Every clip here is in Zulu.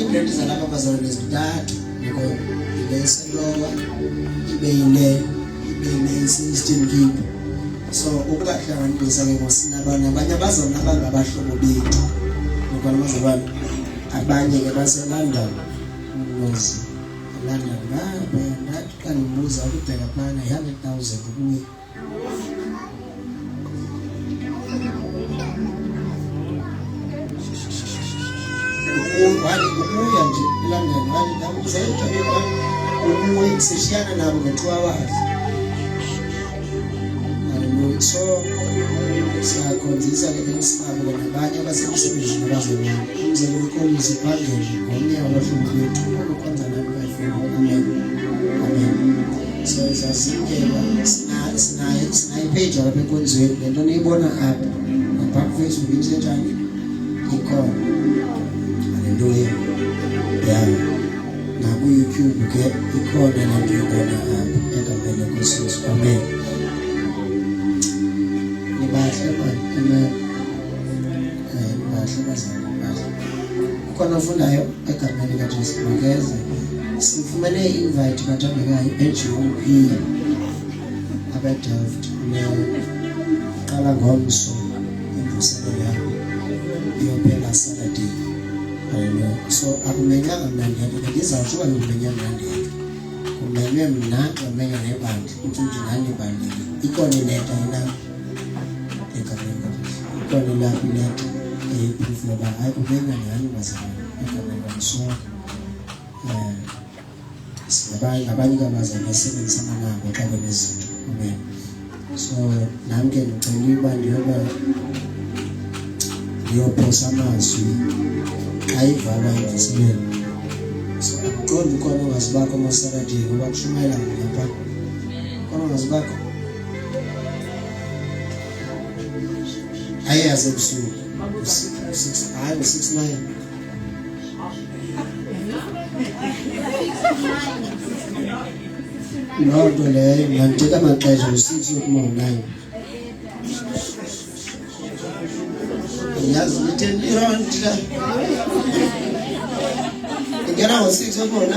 zonke ibrand zalapha bazalwane ezintathu ngiko ileselowa ibe 16 gig. So ukuhlanganisa ke ngosinabanye abanye abazalwane abangabahlobo bethu ngoba namazalwane abanye ke baseLondon umuzi London ngabe ngathi kangibuza ukubheka phana 100,000 kuye. Ukuya nje London ngathi nakuzayo ukuya seshiyana nabo nge2 hours. So siyakhonzisa ke ngisibabo nabanye abasemsebenzini abazalwane umzelo wekolisi phambili ngomnye wabahlobo bethu ukukhonza nabo bayifuna. Amen. So sasingela sinayi page lapha enkonzweni lento niyibona apha ngapha Facebook injani ikhona. Hallelujah. Yeah. Na ku YouTube ke ikhona lento ibona apha egameni leNkosi. Amen. Bahle bazalwane. Khona ufundayo egameni kaJesu Mageze. Sifumene invite bathandekayo eGUP abeDelft neqala ngomso imvuselelo yabo iyophela Saturday. So akumenyanga mnandi ngizasho ukumenyanga mnandi. Kumenywe mna kumenya nebandla ukuthi nani ibandla ikonileta ina kona lapho lento proof yoba ayikubeka ngani bazalwane egameni so abanye abazalwane basebenzisana nabo xa benezinto. Amen. So nami ke ngicela uba ndiyophosa amazwi xa ivalwa imvuselelo. So akuqondi khona ungazibakho amaSaturday ngoba kushumayela ngapha khona ungazibakho ayazi ebusuku 6-9 nonto leyo ngandika amaxesha 6 ukuma 9 yazi ngitheni iround la ngena ngo6 ukuma 9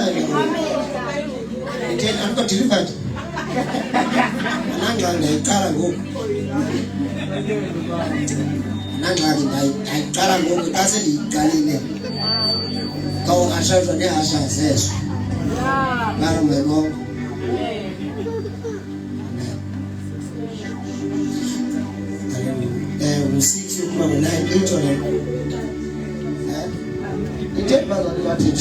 ngitheni anko delivered nanganga iqala ngoku nangaki ayiqala ngoku base ndiyiqalile kawo ashazwa nehasha zeso mara memo usisi kuma 9 intone itebala libathi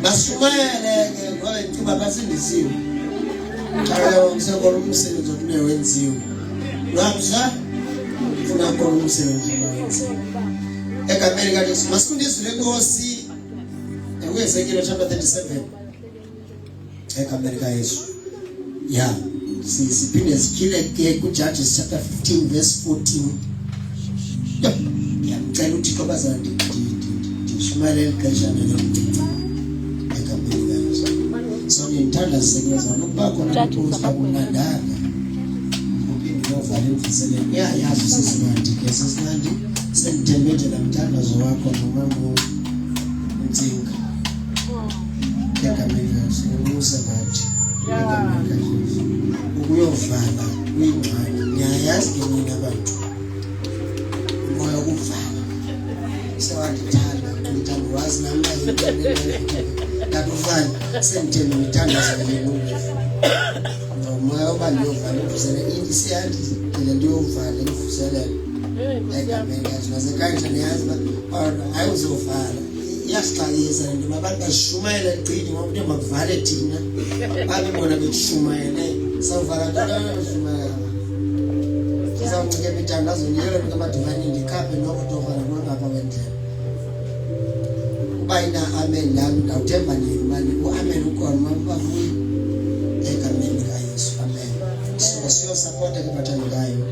bashumayele ke ngoba ithuba basindisiwe. Xa ngisakona umsebenzi ofuna wenziwe lwabza ufuna khona umsebenzi owenziwe egameni kaJesu. Masifundiswe lenkosi eKuyezekile chapter 37 egameni kaJesu. Yeah, siphinde sikhile ke kuJudges chapter 15 verse 14. Yeah, ngicela uThixo bazalwane ndishumayele ixesha lelo egameni kaJesu. So ngithanda sisekezana ukuba khona ukuthi akunandanga uphinde uvala imvuselelo. Yazi sesinandi ke sesinandi sendithembeje namthandazo wakho noma ngutsinga egameni kaJesu umusa bathi egameni kaJesu ukuyovala kuyingxaki. Ngiyayazi ke mina abantu moya ukuvala sewandithanda ngithanda wazi namanje nakufana sendithembe ngithandaza ngene moya oba ndiyovala imvuselelo indisiyandi lento yovala imvuselelo egameni kaJesu. Nasekhaya niyazi uba ayizovala iyasixakisa lento abantu bashumayela egcini ngoba into makuvale thina babe bona beshumayele savala ntona beshumayela sizawuncike imithandazo njalo ngamadivani ndikhaphe nokutovala ngapha kwendlela uba ina amen lami ndawuthemba nini mani uamen ukhona mabavuyi egameni kaJesu. Amen. So siyosapota ke bathandekayo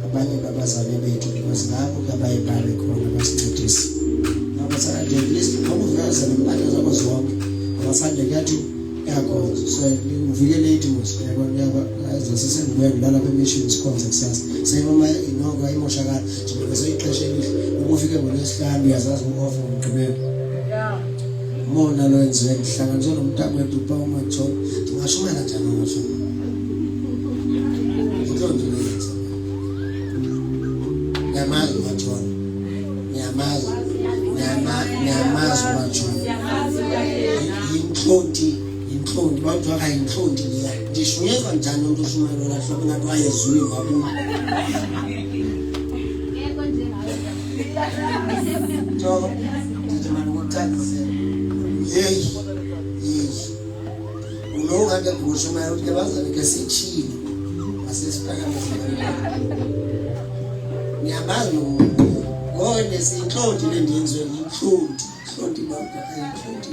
abanye babazalwane bethu because ngabo abayibale khona basincedise. Abasande list awuvaza nempahla zabo zonke abasande yathi yakho so uvikele idimus yabo azasisengibuya ngilala kwemissions konke kusasa sayibona inongo ayimoshakala njengoba seyixesha elihle ukufike ngolesihlanu uyazazi uofa ngigqibela mona lo enziwe ngihlanganiswe nomntana wethu uPaul uMatholo ngingashumela njani ngisho ngizonke lenza yamazi uMatholo yamazi uMatholo inhlonti bantu akayinhlonti leya ndishunyezwa njani umuntu oshumayela la hlobo ngathi wayezuli ngabona yebo njengayo jo ndimana ukuthathise yeyi ulo ngathi ngushumayela ukuthi bazane ke sechile asesiphakamisela ngiyabazi ngoba sinhlonti lendiyenziwe inhlonti bantu akayinhlonti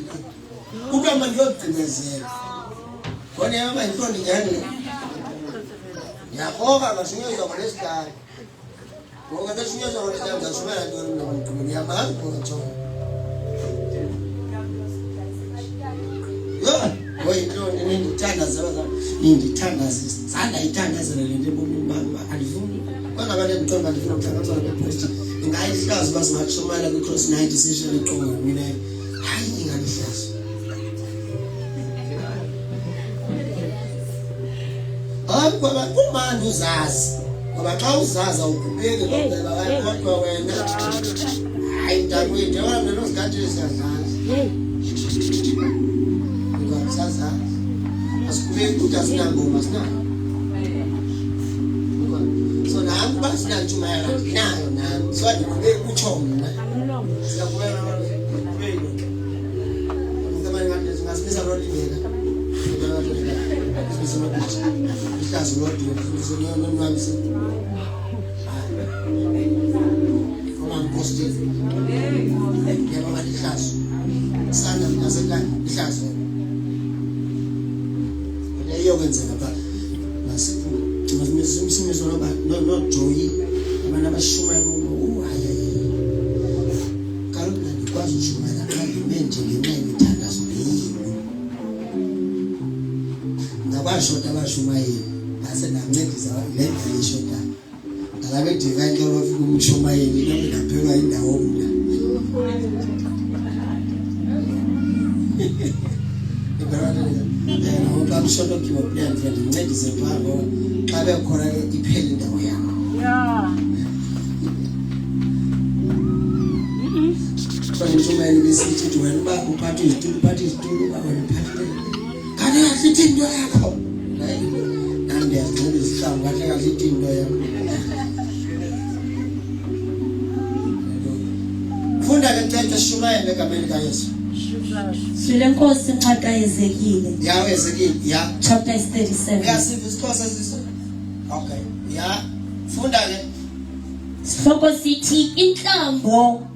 kuba manje yodimezela khona yaba inhlonti njani yakhoka ngashunyezwa ngolesihlanu ngoba ngashunyezwa ngolesihlanu ngashumela ntoni nomntu ngiyabazi ngothola ngoyinhlonti nindithandazisa ithandazela lento ebomini bami alifuni kona abantu endiqomba ndifuna ukuhlanganisana kwepost ingayihlazi basingakushumela kwi-cross 90 session eqonga mina hayi ingalihlazi ngoba kumanje uzazi ngoba xa uzaza uqhubeke ngoba kodwa wena hayi ntakwethu yabona mina nozikhathile siyazazi ngoba saza asiqhubeke ukuthi asinangoma sinayo so nami basinantshumayela nayo nami so ndiqhubeke kutsho mna siyakubona wena ngamanye ngathi singasimisa lo libela ihlazo lodwa nonwabise ungamposti yabona ihlazo sana nasekani ihlazo leyo kwenzeka ba nasipho simisiso noba no joy abantu abashumayela hayi kaloku ndikwazi ushumayela xa ndimenje ngenxa yemithandazo abashota abashumayeli asenancedisa le shota ngalabe divine ke wafika umshumayeli nami ngaphelwa indawo mina ngoba mshota kibo plan ndincedise phambo xa bekhona iphele indawo yami umshumayeli besithi wena uba uphatha izitulo uba wena uphathe kanti asithi into yakho nandi yazigcina izihlangu kahle kahle ithi into yakho funda ke ntete shumayele egameni kaYesu Silenkosi incwadi Ezekile. Ya Ezekile ya Chapter 37. Yasiva isikhosi sisi. Okay. Ya funda ke. Sihloko sithi inhlambo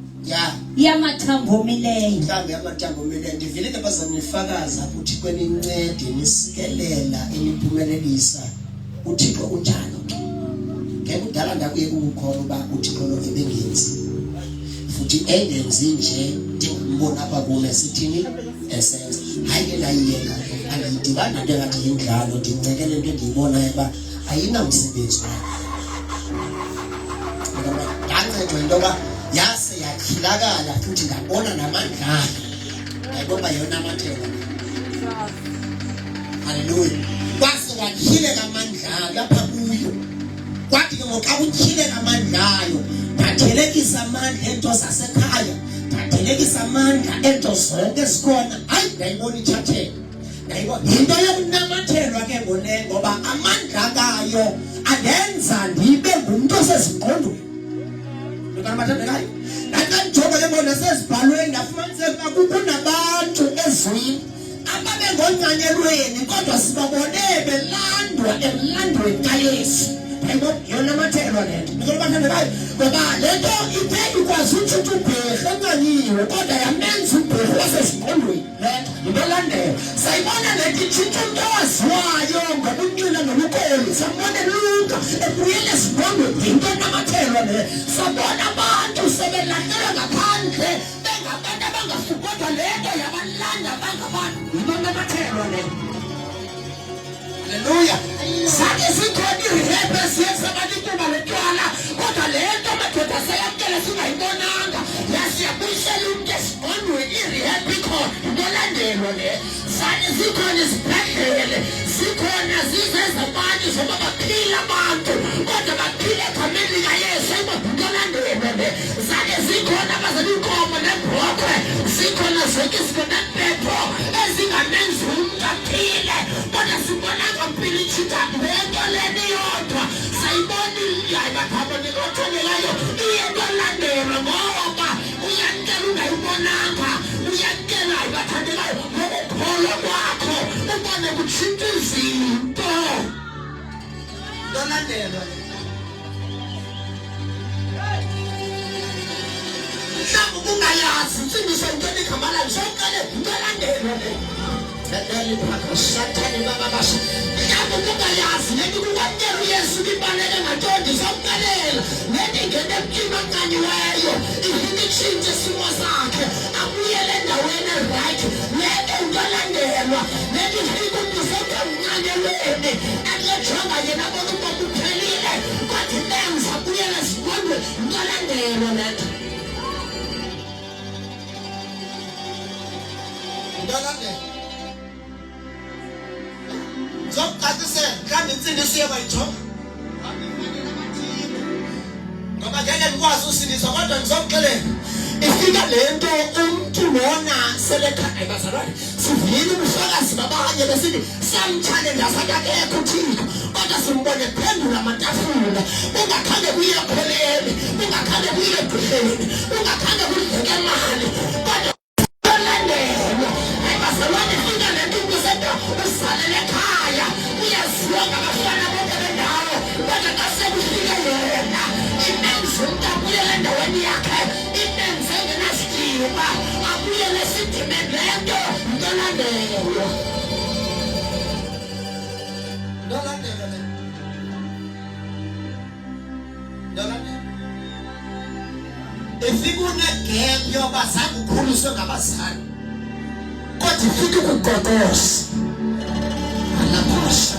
yamathambo omileyo. Inhlambo yamathambo omileyo ndivile ke bazana nifakaza ukuthi kwenincede nisikelela eniphumelelisa uThixo unjani ke. Ke kudala ndakuye ukukhona uba uThixo lo ebengenzi. Futhi engenzi nje ndimbona apha kume sithini esenza hayi ke layiyeka andidibana into engathi yindlalo ndincekele into endiyibona eba ayinamsebenzi ndancedwa into yoba yase yatyhilakala futhi ngabona namandla ngayibona yona amathela haleluya kwase watyhileka amandla lapha kuyo kwathi ke ngoxa kutyhileka amandlayo bathelekisa amandla ento zasekhaya bathelekisa amandla ento zonke ezikhona hayi ndayibona ithatheka ndayibona into yokunamathelwa ke ngone ngoba amandla kayo andenza ndibe ngumuntu osezingqondweni ngamathekayo nakanjoba ke bona sezibhalweni ndafumanise ukuba kukho nabantu ezweni ababengongcanyelweni kodwa sibabone belandwa emlandweni kaYesu yona mathelwa lento ngoba bathanda ngoba lento ithe ikwazi ukuthi ubhehle encanyiwe kodwa yamenza ubhehle wasezingqondweni lento ibelandela sayibona lento ithinta umuntu owaziwayo ngobuncila nobukoli sabona Luka ebuyele ezingqondweni into namathelwa le sabona abantu sebelandelwa ngaphandle bengabantu abangafuthi kodwa lento yabalanda bangabantu into namathelwa le Hallelujah. Sake sikhona irehab esiyenza abantu kuba lotshwala kodwa lento madoda sayamkela singayibonanga yasiyabuyisela umuntu esibonweni irehab ikhona ngolandelwa le sake sikhona isibhedlele sikhona zizezabanye zoba baphila abantu kodwa baphila egameni likaYesu ngolandelwa le sake sikhona abazali inkomo nebhokwe sikhona zonke sikhona nepho ezingamenzi umuntu aphile kodwa sibona ngampilo ichitha lento leni yodwa sayibona yayibathabo nikothonelayo iyento landelwa ngoba uyakela ungayibonanga uyakela ayibathandekayo ngokukholwa kwakho ubone kutshintsha izinto lolandelwa mhlawumbe kungayazi insindiso intweni igama layo sowuqale lolandelwa le Sathane bababasha mhlawumbe kungayazi lento kukwamkela uYesu libaleke ngantondi sawuqalela lento ingene emntwini onqanyiweyo ifike itshintshe isimo sakhe abuyele endaweni right lento ulandelwa lento ifike umuntu sekamncanyelweni akulejonga yena bona ukuba kuphelile kodwa intenza abuyele esibonwe ulandelwa lento ulandelwa Zokucacisela mhlawumbe insindiso yebayijonga ngoba ngeke nikwazi usindiswa kodwa ngizokuxelela ifika lento umuntu lona selekhaya bazalwane sivile ubufakazi babanye besithi siyamchallenge sakakekho uThixo kodwa simbone phendula amatafula ungakhange kuye ekholeni ungakhange kuye egqirheni ungakhange kudleke imali kodwa ulandelwa bazalwane ifika lento ukusenta usalele ekhaya uyaziwa ngabafana bonke bendawo kodwa kasekufike yena imenze umuntu abuyele endaweni yakhe imenze ngenasidima abuyele esidimeni lento ntolandelwa ifike unegap yoba zange ukhuliswe ngabazali kodwa ifike ukugogosa alabasha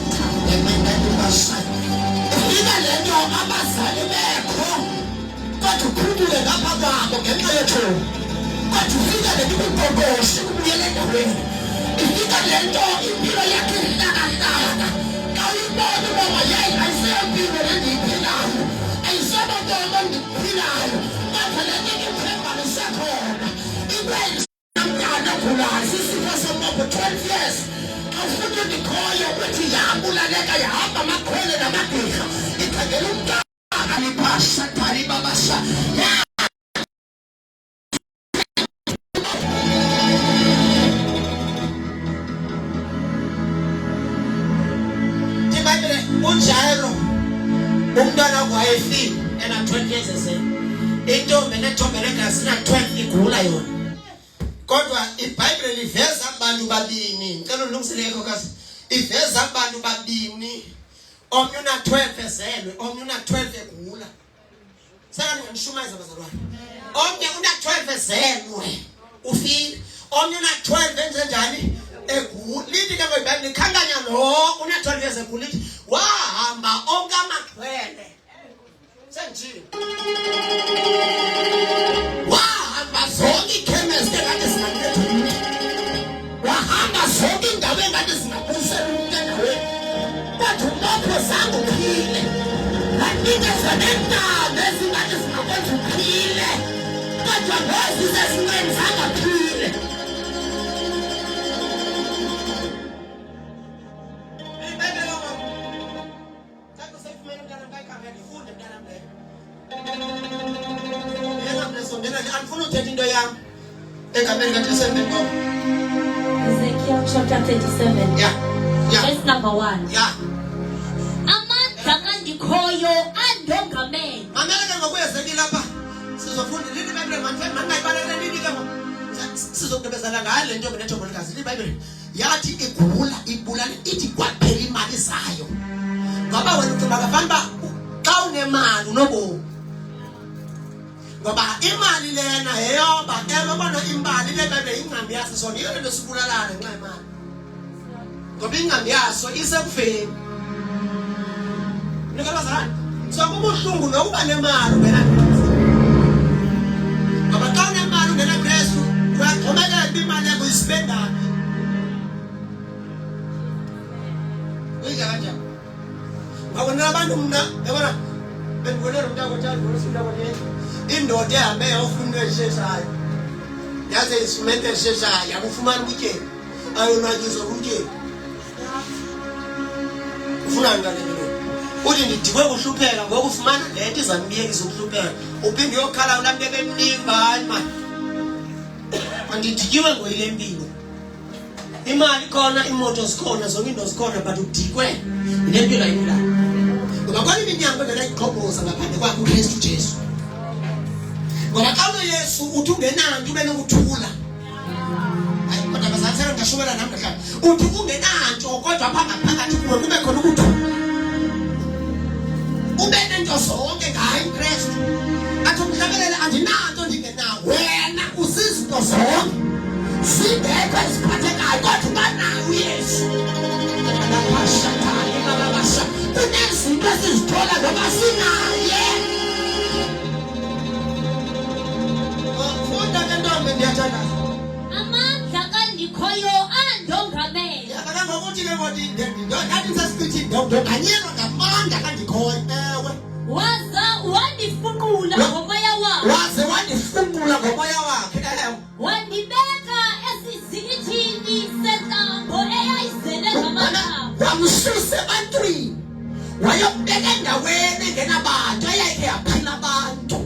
ifika lento abazali bekho kodwa ukhulule ngapha kwabo ngenxa yethu kodwa ifika lento ukugogosha kubuyele endaweni ifika lento impilo yakhe ihlakahlaka kawuyibona ubaba yayi ayisempilo lendiyiphilayo ayisebantomo ndiphilayo kodwa lento iphemba lisekhona ikwenza mntana khulayo sisifo somobo 12 years awufuna ndikhoyo ukuthi yabulaleka yahamba amakhwele namagqirha ikhangela umntana liphasha thali babasha Ibhayibheli unjalo umntwana wayefile ena 20 years intombi nentombi legazi na 12 igula yona kodwa iBhayibheli liveza abantu babini ngicela ulungiseleke kazi iveza abantu babini omnye una 12 ezelwe omnye una 12 egula saka ngishumayeza bazalwane omnye una 12 ezelwe ufile omnye una 12 enze njani egula lithi ke iBhayibheli likhankanya lo una 12 years egula lithi wahamba okamaxhwele senjini wahamba zonke ikhemesti ekade zingakuletha wahamba zonke indawo engade zingabuyisela umuntu endaweni kodwa umopho zange uphile kanikeza nentaba ezingade zingakwenza uphile kodwa ngozi zezinqeni zangaphile Andifuna uthetha into yam egameni kaJesu ngoba Ezekiel chapter 37 yeah verse number 1 yeah amandla kandikhoyo andongamele mamela ke ngokuyeZekile lapha sizofunda leli iBhayibheli mangayibalekele leli ke sizokubezana ngayo lento benethombo likazi iBhayibheli yathi igula ibulala ithi kwaphela imali zayo ngoba wena uthi bakafanele xa unemali unobo ngoba imali lena yeyoba ebona imali leBhayibheli ingqambi yasisona iyo lento sibulalana ngenxa yemali ngoba ingqondo yaso isekufeni. Nikabazalwane, so kubuhlungu nokuba nemali ungena Kristu. Ngoba xa unemali ungena Kristu, uyaxhomekeka imali yakho uyispenda. Uyidla kanjani? Ngabona abantu mna, yabona bengibonela umntana othanda ngosifunda kwenye. Indoda ehambe yofuna esheshayo. Yaze isimente esheshayo, akufumani ubutyebi. Ayonwatyiswa ubutyebi. Ufuna ngani mina? Uthi ndidikwe kuhlupheka ngokufumana le nto izanibiyekisa ukuhlupheka. Uphinde uyokhala ulambeke emningi hayi manje. Andidikiwe ngoyile mpilo. Imali khona, imoto zikhona, zonke into zikhona, but udikwe yile mpilo ayimlanga. Ngoba khona iminyango engenayiqhoboza ngaphandle kwakho uKristu Jesu. Ngoba xa unoYesu uthi ungenanto ube nokuthula. Hayi kodwa bazathela ngashubela nami mhlawumbe. Uthi ungenanto kodwa phakathi kuwe kube khona ukuthula. Ube nento zonke ngayo uKristu. Athi umhlabelele andinanto ndingenawo. Wena usizinto zonke. Singekho esiphathekayo kodwa banayo uYesu. Kunezinto esizithola ngoba sinaye. Funda ke ntombi ndiyathandaza. Amandla kandikhoyo andongamele. Yabona ngokuthi ke ngothi ndathi sesithi ndonganyelwa ngamandla kandikhoyo. Ewe. Wandifunqula ngomoya wakhe. Waze wandifunqula ngomoya wakhe. Ewe. Wandibeka esizikithini sentambo eyayizele ngamathambo. Wamsusa ebantwini. Wayobeka endaweni engenabantu eyayike yaphila abantu.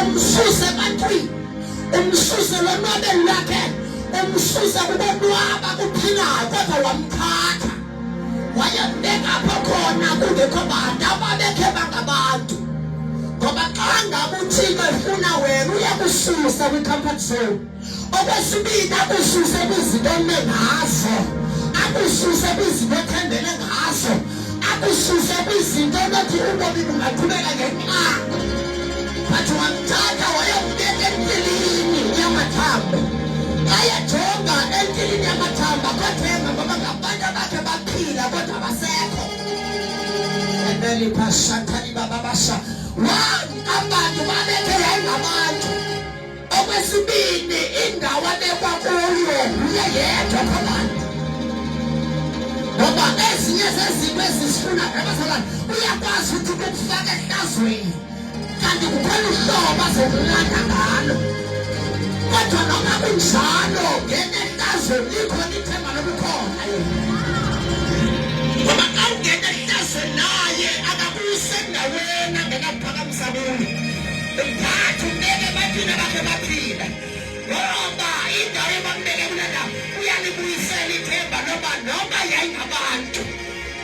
Umsusa ebantwini. Umsusa lonwabeni lwakhe. Umsusa kubonwaba kuphilayo kodwa wamthatha. Wayembeka apho khona kungekho bantu ababekhe bangabantu. Ngoba xa ngabe uThixo efuna wena uyakususa kwi-comfort zone. Okwesibili akususe kwizinto ome ngazo. Akususe kwizinto othembele ngazo. Akususe kwizinto onothi ubomi bungaqhubeka ngenxa. But wamthatha wayombeka empilini yamathambo. Ayajonga empilini yamathambo akothemba ngoba ngabantu abakhe baphila kodwa basekho. Endeli pashathani bababasha. Wani abantu babekhe yayingabantu. Okwesibili indawo abekwa kuyo uye yedwa kwabantu. Ngoba ezinye zezinto ezisifuna abazalwane uyakwazi ukuthi ukufaka ehlazweni. Kanti kukhona uhlobo azokulanda ngalo. Kodwa noma kunjalo ngene ehlazweni likhona ithemba lokukhona yena. Ngoba xa ungena ehlazweni naye akakuse endaweni angenakuphakamisa kuyo. Mphathe umbeke ebantwini abakhe baphila. Ngoba indawo ebambeke kule ndawo uyalibuyisela ithemba noma yayingabantu.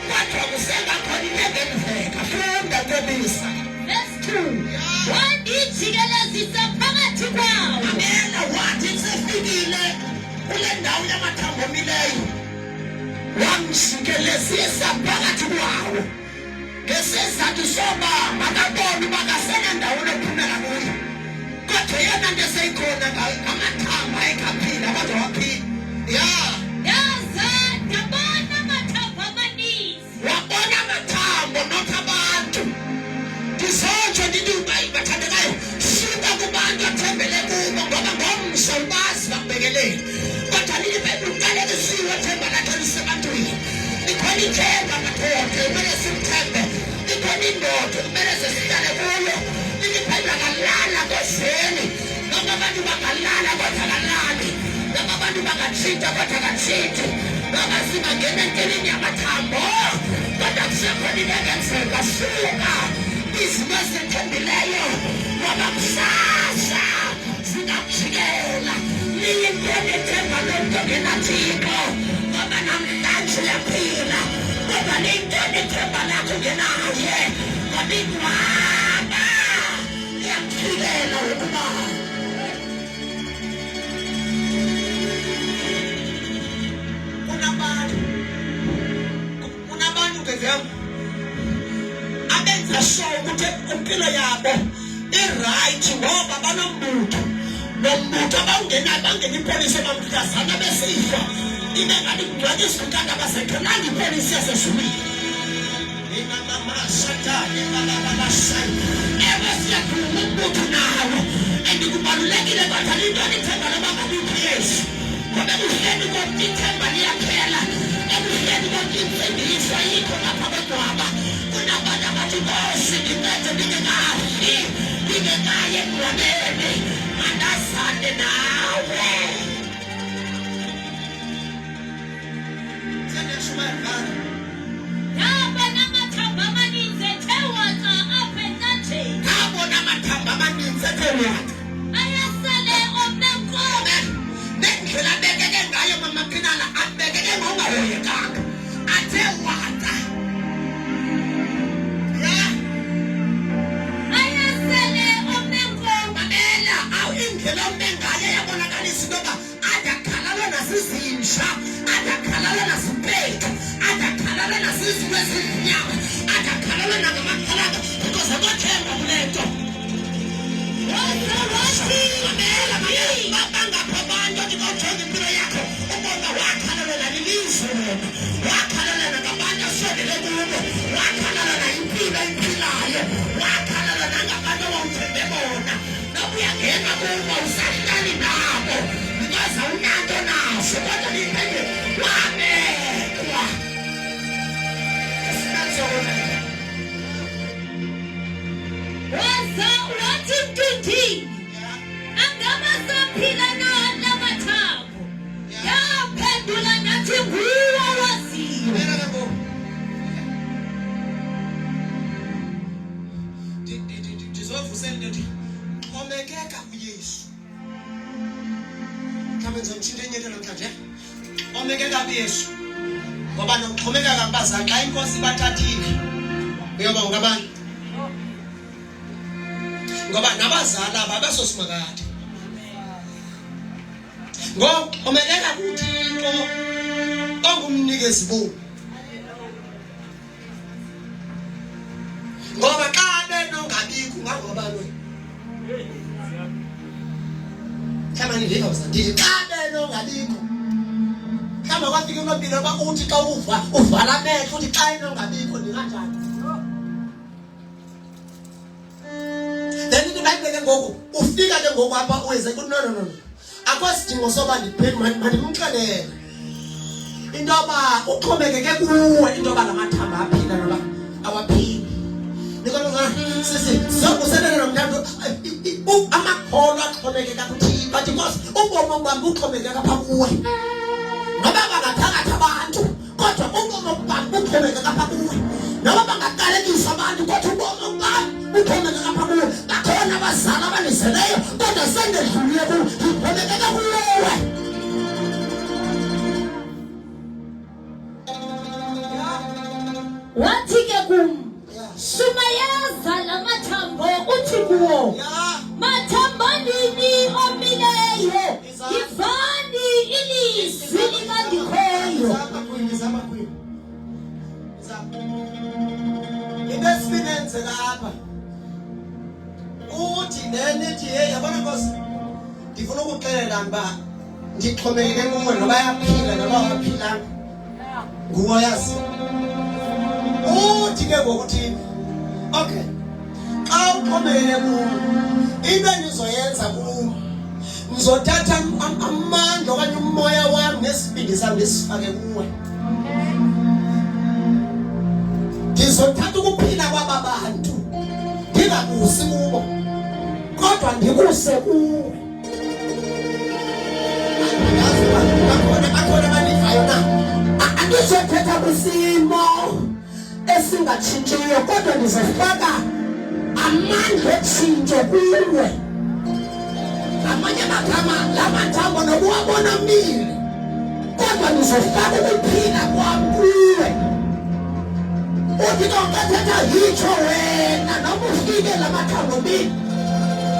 Kodwa kusengakhona into engenzeka. Funda Ntomisa. Verse 2. Wandijikelezisa phakathi kwawo. Amena wathi sefikile kule ndawo yamathambo omileyo. Wamjikelezisa phakathi kwawo. Ngesizathu soba makabone uba kasenendaweni ephumela kuyo. Kodwa yena nto eseyikhona ngamathambo ayekhaphila kodwa waphila. Yaza ndabona amathambo amaninzi. Wabona amathambo nokho abantu. Ndizotsho ndithi bathandekayo suka kubantu athembele kubo ngoba ngomso bazi bakubekelele. Kodwa liqalekisiwe themba lakhe lisebantwini. Likhona ithemba madoda kumele simthembe. Likhona indoda kumele sihlale kuyo. Liphendla kalala ngozeni. Noma abantu bangalala kodwa kalali. Noma abantu bangathinta kodwa kathinti. Noma singangena enteleni yamathambo kodwa kusekhona into engenzeka. Suka izinto ezithembileyo ngoba kusasa zingakujikela. Liyintoni ithemba lomntu ongenaThixo ngoba namhlanje uyaphila. Ngoba liyintoni ithemba lakho ungenaye ngoba ingcwaba iyakuphilela ukuba. Kunabantu ngevemu abenza sure ukuthi impilo yabo i-right ngoba banombutho. Nombutho abawungenayo bangena ipolisi bamhlazana besifa. ingakade kugcwala isikanda basekanandi polisi yaseshumile mama satani baba sai ebesiyakhuluma umuntu nawe andikubalulekile bathali intoni ithemba labangabithi Yesu ngoba uhleli konke ithemba liyaphela ebuhleli konke imfundiso ayikho lapha bedwaba kunabantu abathi Nkosi ngiphethe ngingekaye emhlabeni andasande nawe ayasale omenkobe nendlela bekeke ngayo mama Kinala abekeke ngokungahoyekanga athe wata ayasale omenkobe ela awu indlela omengayo yabonakalisa intoba adakhalala nasizimsha adakhalala nasiphethu adakhalala nasizwe ezinyama adakhalala nangamakhalanga because abathemba kulento bangaphabantu ndikothenga impilo yakho ubona wakhalala lilizwe wakhalala nangabantu asondele kubo wakhalala nayimpilo ayiphilayo wakhalala nangabantu awawuthembe bona nokuyangena kubo usahlali nabo because awunanto naso kodwa liphele wabekwa esinazona wathi mtuthi angabasaphila namathambo yaphendula nathi nguwe waziyo ndizovusela ntothi xhomekeka kuYesu mhlawumbe ndizomtshintsha enye into namhlanje xhomekeka kuYesu ngoba nokuxhomekeka kubazali xa inkosi ibathathile uyoba ngabani ngoba nabazali aba besosimakade ngoxhomekeka kuThixo ongumnikezi bomi ngoba xa benongabikho ngangobani mhlawumbe ndiva ndithi xa benongabikho mhlawumbe kwafika unompilo uba uthi xa uvala amehlo uthi xa enongabikho ndinganjani then into bayibeke ngoku ufika ke ngoku apha uweze kuthi no akwasidingo soba mandimxelele into yoba uxhomekeke kuwe into yoba lamathamba aphila noba awaphili nikonozana sizokuselela nomntanto amakholwa axhomekeka kuThixo but inkosi ubomi bam buxhomekeka apha kuwe noba bangathakatha abantu kodwa ubomi bam buxhomekeka apha kuwe noba bangakalekisa abantu kodwa ubomi bam buxhomekeka apha kuwe bakhona abazali abanizeleyo kodwa sendedlulile kuwe ndixhomekeka kuwe wathi ke kum sumayaza lamathambo uthi kuwo mathambonini omileyo yivani ilizwi likandikhoyo Investments lapha uthi nenithi hey yabona Nkosi ndifuna ukuxelela nba ndixhomekeke kuwe noba yaphila noba waphilanga nguwe yazi uthi ke ngokuthi okay xa uxhomekeke kuwe into endizoyenza kuwe ngizothatha amandla okanye umoya wami nesibindi sami ndisifake kuwe ngizothatha ukuphila kwaba bantu ndingakusi kubo kodwa ndikuse kuwe akhona abanivayo na andizothetha kwisimo esingatshintshiyo kodwa ndizofaka amandla otshintsho kuwe ngamanye amagama lamathambo nobuwabona mile kodwa ndizofaka ukuphila kwam kuwe uthi nokathetha yitsho wena noma ufike lamathambo mile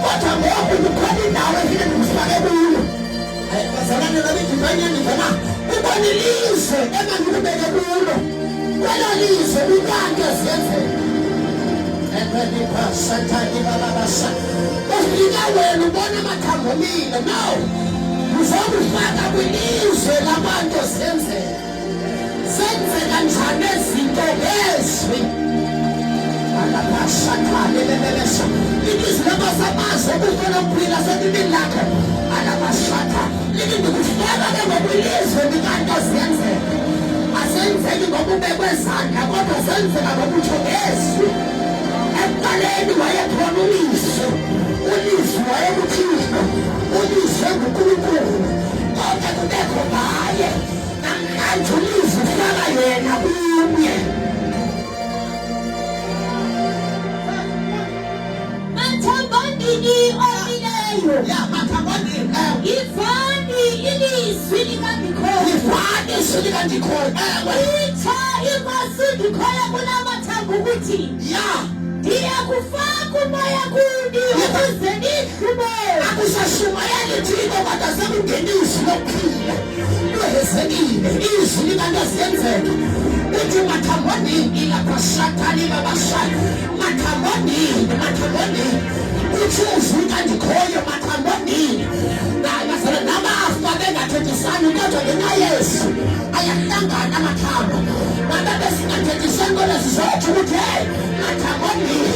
kodwa ngoku kukhona indawo efike ndikufake kuyo bazalane labidibanyandivana ubona ilizwe emandikubeke kulo kwelo lizwe ukanti eziyenzeka ufika wena ubona amathambo mile no uzokufaka kwilizwe labantu senzeka njani izinto ezwi alabashathane bebesha ilizwi labasamazo ukufuna ukuphila sebibini lakho alabashatha lithi ndikufaka ke ngokwilizwe likanto ziyenzeka asenzeki ngokubekwe zandla kodwa zenzeka ngokutsho ngezwi ekuqaleni wayekhona ulizwi wayekuthixo ulizwi engunkulunkulu kodwa kubekho ngaye namhlanje ulizwi ufaka yena kunye mathambondini omileyo ivani ilizwi likandikhoyo itha ingasindikhoyo kunamathambo ukuthi ndiyakufaka umoya kuni ukuze nihlume akusashumayeli thixo kodwa sekungenizwi lokuphila lwehezekile izwi likantoziyenzeka uthi mathambonini lapashathani babashana mathambonini uthi uzwi kandikhoyo mathambonini namafa bengathethisani kodwa ngenxa yesu ayahlangana amathambo ngabe besingathethisani kodwa sizotho ukuthi hey mathambonini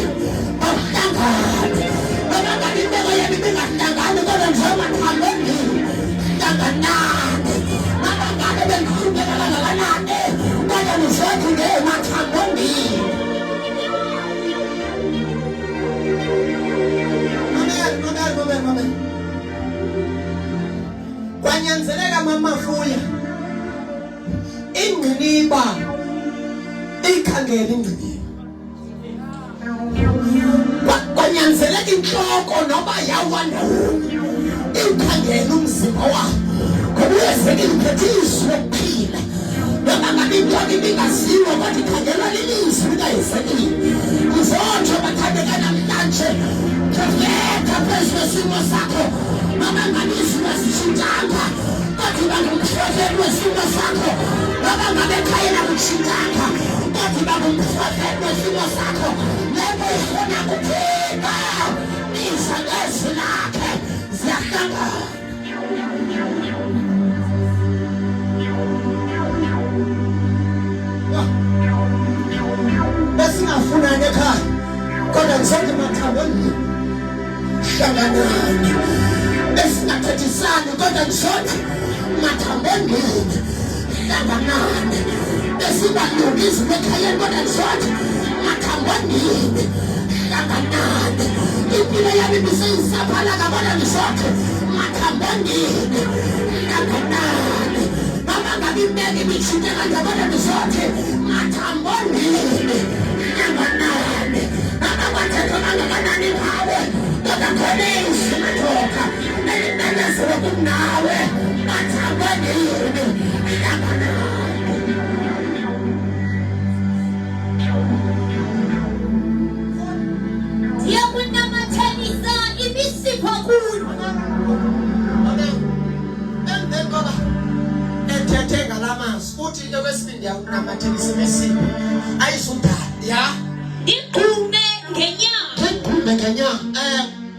awuhlangane noma ngabe impeko yenu bengahlangani kodwa nje mathambonini hlanganani noma ngabe bengihlupheka kangakanani kodwa nizothi ngemathambonini Amen. Kwanyanzeleka mamafuya ingqiniba ikhangela ingqiniba kwanyanzeleka inhloko noba yawanda ikhangela umzimba wakho ngoba uyezekile uphethe izwi lokuphila noma ngabe into ibingaziwa kodwa ikhangelwa lilizwi likayezekile uzotsho bathandeka namhlanje profeta phezu kwesimo sakho noma ngabe izimo azishintshanga kodwa uba ngumprofeti wesimo sakho noma ngabe ekhayeni akutshintshanga kodwa uba ngumprofeti wesimo sakho lento ifuna kuphila iza ngezwi lakhe ziyahlangana besingafunani ekhaya kodwa ngizothi mathambonini hlanganani besingathethisani kodwa ngizothi mathambonini hlanganani besingalungi izinto ekhayeni kodwa ngizothi mathambonini hlanganani impilo yami biseyisaphalaka kodwa ngizothi mathambonini hlanganani noma ngabe impeko ibitshinte kanje kodwa ngizothi mathambonini hlanganani noma kwathethwa kangakanani ngawe kodwa khona izwi madoda elinenezelo kunawe mathambonini hlanganani ndiyakunamathanisa imisipho kulo emveni koba ethethe ngalamazwi uthi into kwesibindi ndiyakunamathanisa imisipho ayizundala Ndigume ngenyanga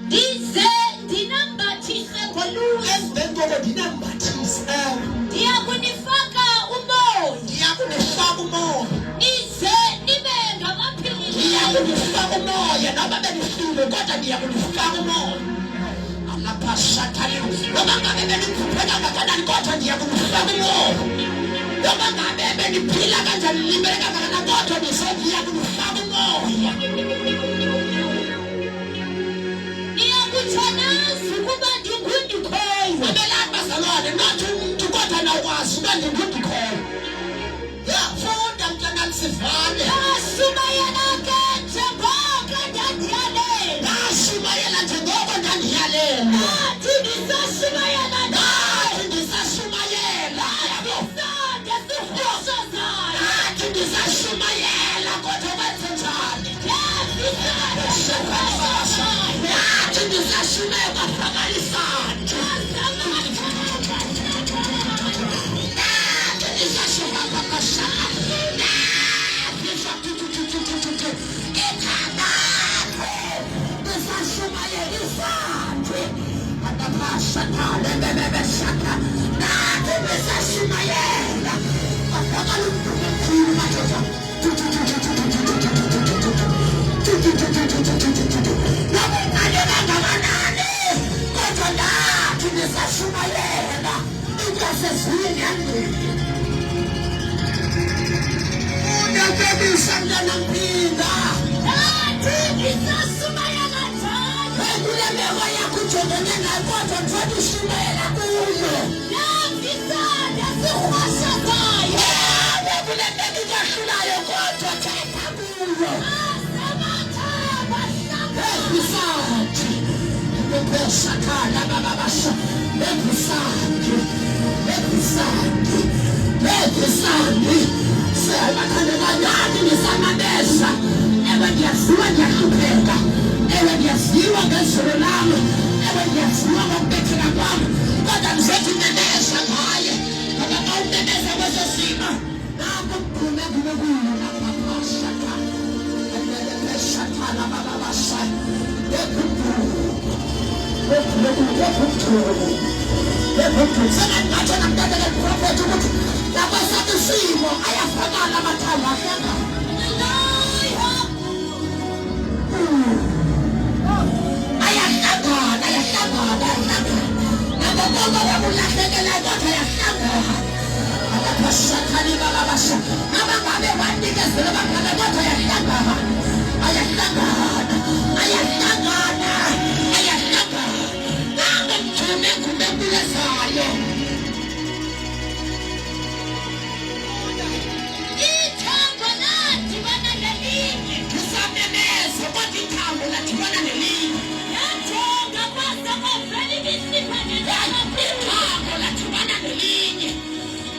ndize ndinambathise ngolusu emveni koba ndinambathise ndiyakunifaka umoya nize nibe ngamaphilisi ndiyakunifaka umoya noba benifile kodwa ndiyakunifaka umoya alapashathani noba ngabe benikhupheka kangakanani kodwa ndiyakunifaka umoya noba ngabe beniphila kanjani libele kangakanani kodwa ndiyakunifaka umoya niyakuthanaza ukuba ndingundikhoyo abelani bazalwane nathi umuntu kodwa nawukwazi uba ndingundikhoyo yafunda mntanami sivane ashumayela ke njengoko ndandiyalela ashumayela njengoko ndandiyalela nathi ndisashumayela nathi ndisashumayela sande sirhoshazayo nathi ndisashumayela kodwa wenze njani nathi ndisashumayela kwafakalisana Shut shaka. Nathi besashumayela. Bafaka lo mntu omkhulu madoda. Nabungane kangakanani kodwa nathi besashumayela. Inkasezwini yandini. Unakebisa mntana mpinda. Nathi besashumayela njalo. Kule meko yakho ujongene nayo kodwa mfana ushumayela kuyo. Nathi isandla sikrwashazayo. Kule meko ikwahlulayo kodwa thetha kuyo. Asemathaba hlanga. Ebisathi bebesakhala bababasha bebisathi sebakhale kanyani nisamabesa ewe ndiyaziwa ndiyahlupheka ewe ndiyaziwa ngezulu lam ewe ndiyaziwa ngokubetheka kwam kodwa ndizothi memeza ngaye ngoba xa umemeza kweso simo nako kuphume kube kuyo napapashaka ebebesakhala bababasha sengathi namntatele profethi ukuthi nakwesakhe isimo ayafakala amathambo ahlangana ayahlangana nabobonke babulahlekelayo kodwa ayahlangana abapashakhali bababasha nabangabe banikezele bakhale kodwa ayahlangana nangemthume Ithambo ladibana nelinye. kusamemeza kodwa ithambo ladibana nelinye Yajonga kwase kwavela imisipha nenyama. ithambo ladibana nelinye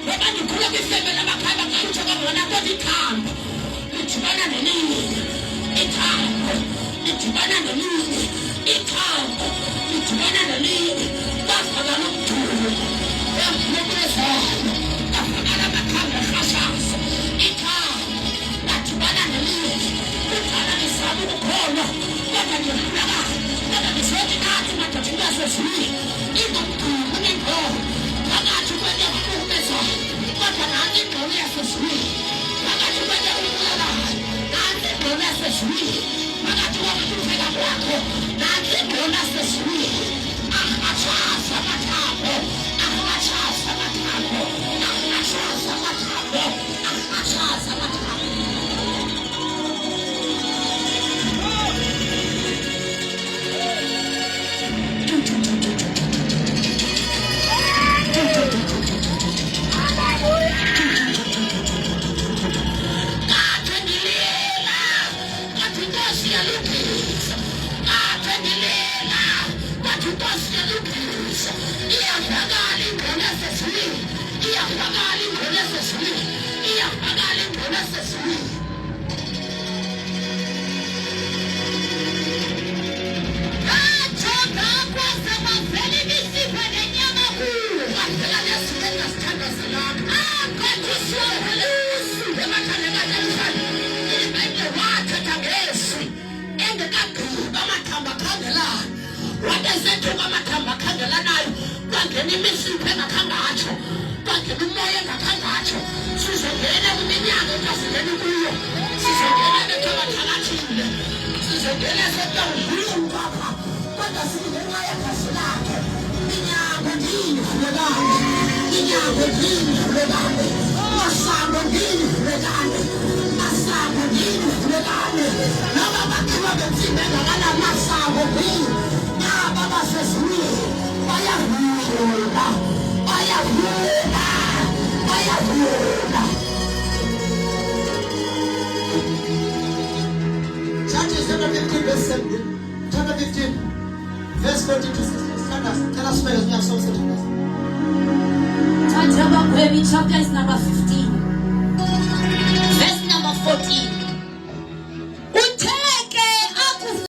ngoba ndikhula kwifemeli labakhaya bakalutsha kwabona kodwa ithambo lidibana nelinye ithambo lidibana nelinye ithambo lidibana nelinye bafaka nomthulu emphumelezayo bafakala amakhanda rhashazo ithambo ladibana nelinye kudala nizama ukukholwa kodwa ndiyahlulakala kodwa ndizothi nathi madoda ingasezwini ingomthulu unengqondo phakathi kwento ekuhlukumezayo kodwa nanti ingqondo yasezwini phakathi kwento ekubulalayo nanti ingqondo yasezwini phakathi kokuhlupheka kwakho nanti ingqondo yasezwini achaza amathambo achaza amathambo achaza amathambo achaza amathambo Yajonga kwase kwavela imisipha nenyama. Kwangena imisipha engakhange atsho kwangena umoya engakhange atsho sizongena kwiminyaka engasingeni kuyo sizongena bethabathakathile sizongena setawudlulungu apha kodwa singenxa yegazi lakhe inyanga ndiyivulekane inyanga ndiyivulekane masango ndiyivulekane masango ndiyivulekane noba bakhiwa bentsimbi engakanani masango ndiyivulekane naba basezulwini bayavula bayavula bayavula. Judges chapter 15 verse 17. Chapter 15 verse 14 to 16. Tell us where you have some sentences. Chapter is number 15. Verse number 14.